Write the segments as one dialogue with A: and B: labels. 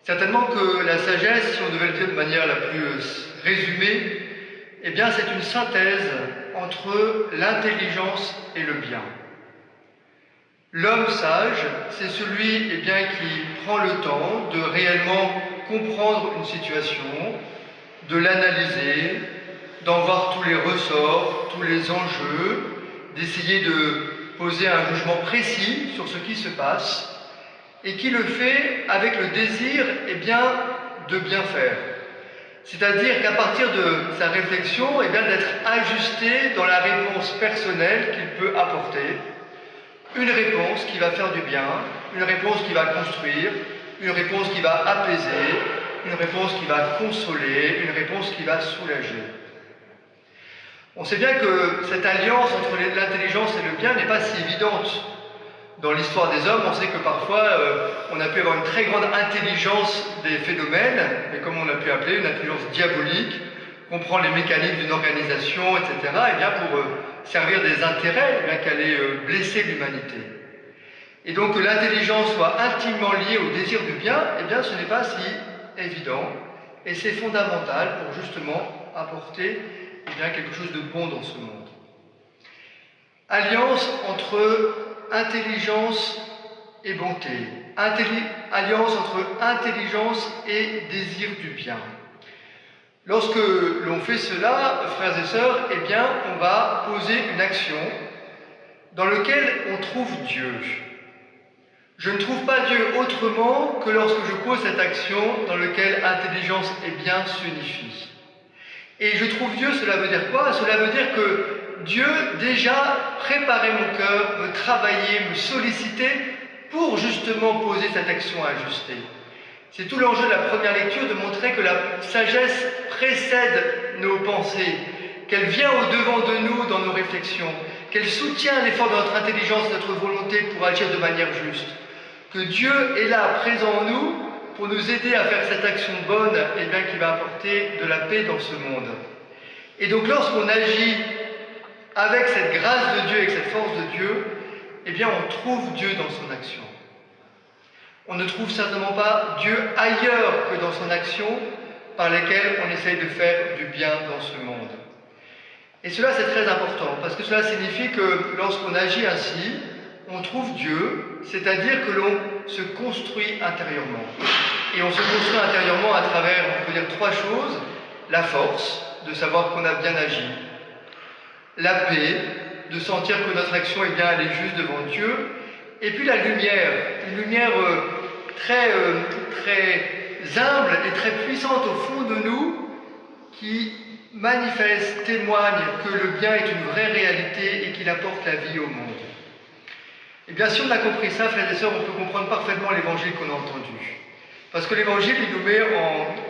A: Certainement que la sagesse, si on devait le dire de manière la plus résumée, eh bien c'est une synthèse entre l'intelligence et le bien. L'homme sage, c'est celui qui prend le temps de réellement comprendre une situation, de l'analyser, d'en voir tous les ressorts, tous les enjeux, d'essayer de poser un jugement précis sur ce qui se passe, et qui le fait avec le désir de bien faire. C'est-à-dire qu'à partir de sa réflexion, d'être ajusté dans la réponse personnelle qu'il peut apporter, une réponse qui va faire du bien, une réponse qui va construire, une réponse qui va apaiser, une réponse qui va consoler, une réponse qui va soulager. On sait bien que cette alliance entre l'intelligence et le bien n'est pas si évidente. Dans l'histoire des hommes, on sait que parfois on a pu avoir une très grande intelligence des phénomènes, mais comme on a pu appeler une intelligence diabolique, comprend les mécaniques d'une organisation, etc., pour servir des intérêts qui allaient blesser l'humanité. Et donc que l'intelligence soit intimement liée au désir du bien, ce n'est pas si évident, et c'est fondamental pour justement apporter quelque chose de bon dans ce monde. Alliance entre intelligence et bonté, alliance entre intelligence et désir du bien. Lorsque l'on fait cela, frères et sœurs, on va poser une action dans laquelle on trouve Dieu. Je ne trouve pas Dieu autrement que lorsque je pose cette action dans laquelle intelligence et bien s'unifient. Et je trouve Dieu, cela veut dire quoi? Cela veut dire que Dieu déjà préparait mon cœur, me travaillait, me sollicitait pour justement poser cette action ajustée. C'est tout l'enjeu de la première lecture de montrer que la sagesse précède nos pensées, qu'elle vient au-devant de nous dans nos réflexions, qu'elle soutient l'effort de notre intelligence, de notre volonté pour agir de manière juste, que Dieu est là, présent en nous, pour nous aider à faire cette action bonne qui va apporter de la paix dans ce monde. Et donc lorsqu'on agit avec cette grâce de Dieu, avec cette force de Dieu, on trouve Dieu dans son action. On ne trouve certainement pas Dieu ailleurs que dans son action par laquelle on essaye de faire du bien dans ce monde. Et cela c'est très important, parce que cela signifie que lorsqu'on agit ainsi, on trouve Dieu, c'est-à-dire que l'on se construit intérieurement. Et on se construit intérieurement à travers, on peut dire, trois choses: la force, de savoir qu'on a bien agi; la paix, de sentir que notre action elle est juste devant Dieu; et puis la lumière, une lumière très humble et très puissante au fond de nous, qui manifeste, témoigne que le bien est une vraie réalité et qu'il apporte la vie au monde. Et bien, si on a compris ça, frères et sœurs, on peut comprendre parfaitement l'évangile qu'on a entendu. Parce que l'évangile, il nous met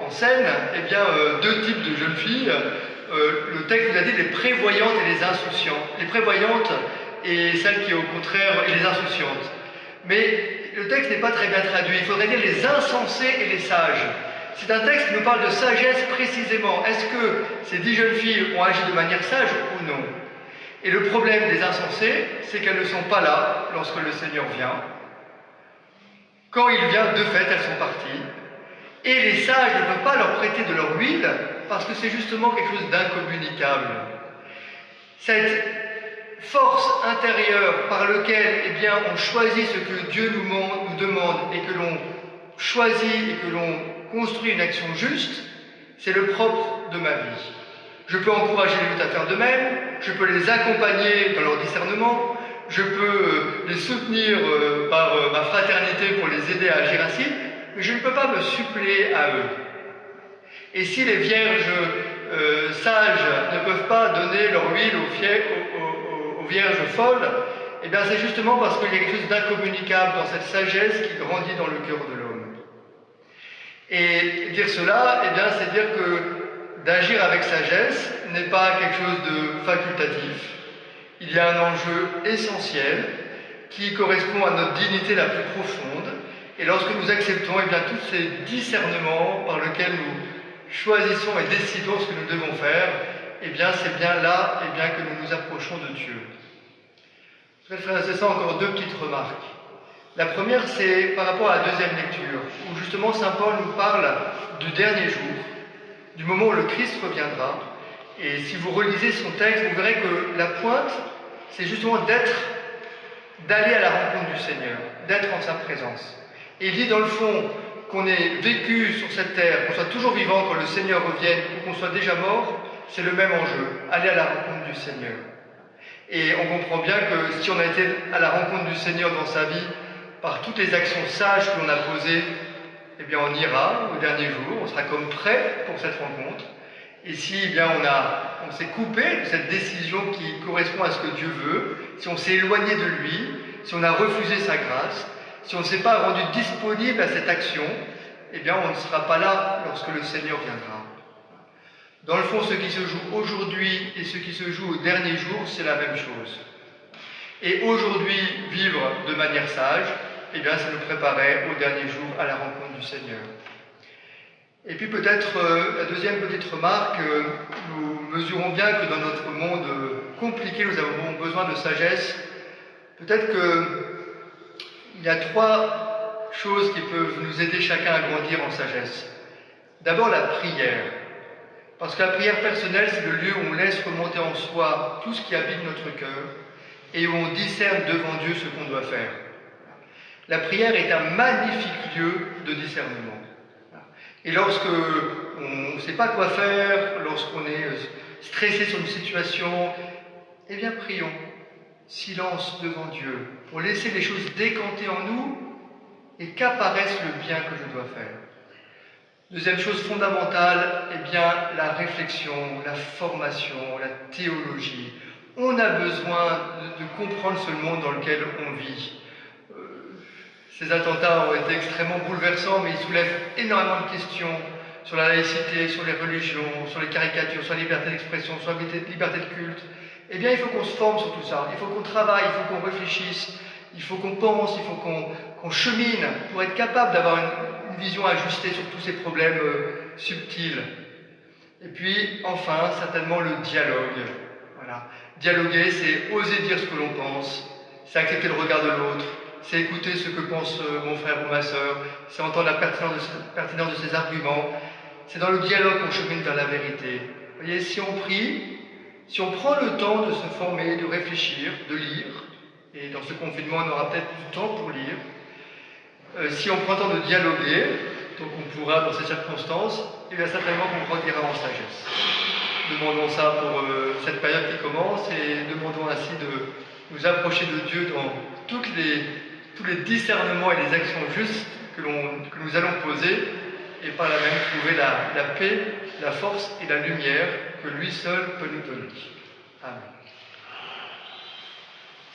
A: en scène deux types de jeunes filles. Le texte nous a dit les prévoyantes et les insouciantes. Les prévoyantes et celles qui, au contraire, et les insouciantes. Mais le texte n'est pas très bien traduit. Il faudrait dire les insensés et les sages. C'est un texte qui nous parle de sagesse précisément. Est-ce que ces 10 jeunes filles ont agi de manière sage ou non? Et le problème des insensés, c'est qu'elles ne sont pas là lorsque le Seigneur vient. Quand il vient, de fait, elles sont parties. Et les sages ne peuvent pas leur prêter de leur huile parce que c'est justement quelque chose d'incommunicable. Cette force intérieure par laquelle on choisit ce que Dieu nous demande et que l'on choisit et que l'on construit une action juste, c'est le propre de ma vie. Je peux encourager les autres à faire de même, je peux les accompagner dans leur discernement, je peux les soutenir par ma fraternité pour les aider à agir ainsi, mais je ne peux pas me suppléer à eux. Et si les vierges sages ne peuvent pas donner leur huile aux vierges folles, c'est justement parce qu'il y a quelque chose d'incommunicable dans cette sagesse qui grandit dans le cœur de l'homme. Et dire cela, c'est dire que d'agir avec sagesse n'est pas quelque chose de facultatif. Il y a un enjeu essentiel qui correspond à notre dignité la plus profonde. Et lorsque nous acceptons tous ces discernements par lesquels nous choisissons et décidons ce que nous devons faire, c'est bien là que nous nous approchons de Dieu. Je vais faire encore deux petites remarques. La première, c'est par rapport à la deuxième lecture, où justement Saint Paul nous parle du dernier jour, du moment où le Christ reviendra. Et si vous relisez son texte, vous verrez que la pointe, c'est justement d'aller à la rencontre du Seigneur, d'être en sa présence. Et il dit dans le fond qu'on ait vécu sur cette terre, qu'on soit toujours vivant quand le Seigneur revienne, ou qu'on soit déjà mort, c'est le même enjeu, aller à la rencontre du Seigneur. Et on comprend bien que si on a été à la rencontre du Seigneur dans sa vie, par toutes les actions sages que l'on a posées, eh bien on ira au dernier jour, on sera comme prêt pour cette rencontre. Et si eh bien, on s'est coupé de cette décision qui correspond à ce que Dieu veut, si on s'est éloigné de lui, si on a refusé sa grâce, si on ne s'est pas rendu disponible à cette action, eh bien on ne sera pas là lorsque le Seigneur viendra. Dans le fond, ce qui se joue aujourd'hui et ce qui se joue au dernier jour, c'est la même chose. Et aujourd'hui, vivre de manière sage, eh bien, c'est nous préparer au dernier jour à la rencontre du Seigneur. Et puis peut-être la deuxième petite remarque, nous mesurons bien que dans notre monde compliqué, nous avons besoin de sagesse. Peut-être qu'il y a trois choses qui peuvent nous aider chacun à grandir en sagesse. D'abord la prière. Parce que la prière personnelle, c'est le lieu où on laisse remonter en soi tout ce qui habite notre cœur et où on discerne devant Dieu ce qu'on doit faire. La prière est un magnifique lieu de discernement. Et lorsque on ne sait pas quoi faire, lorsqu'on est stressé sur une situation, eh bien prions, silence devant Dieu, pour laisser les choses décanter en nous et qu'apparaisse le bien que je dois faire. Deuxième chose fondamentale, eh bien la réflexion, la formation, la théologie. On a besoin de comprendre ce monde dans lequel on vit. Ces attentats ont été extrêmement bouleversants, mais ils soulèvent énormément de questions sur la laïcité, sur les religions, sur les caricatures, sur la liberté d'expression, sur la liberté de culte. Eh bien, il faut qu'on se forme sur tout ça, il faut qu'on travaille, il faut qu'on réfléchisse, il faut qu'on pense, il faut qu'on chemine pour être capable d'avoir une vision ajustée sur tous ces problèmes subtils. Et puis, enfin, certainement le dialogue. Voilà. Dialoguer, c'est oser dire ce que l'on pense, c'est accepter le regard de l'autre, c'est écouter ce que pense mon frère ou ma sœur, c'est entendre la pertinence de ses arguments. C'est dans le dialogue qu'on chemine vers la vérité. Vous voyez, si on prie, si on prend le temps de se former, de réfléchir, de lire, et dans ce confinement, on aura peut-être du temps pour lire, si on prend le temps de dialoguer, donc on pourra dans ces circonstances, et bien certainement qu'on grandira en sagesse. Demandons ça pour cette période qui commence et demandons ainsi de nous approcher de Dieu dans tous les discernements et les actions justes que nous allons poser et par là même trouver la paix, la force et la lumière que lui seul peut nous donner. Amen.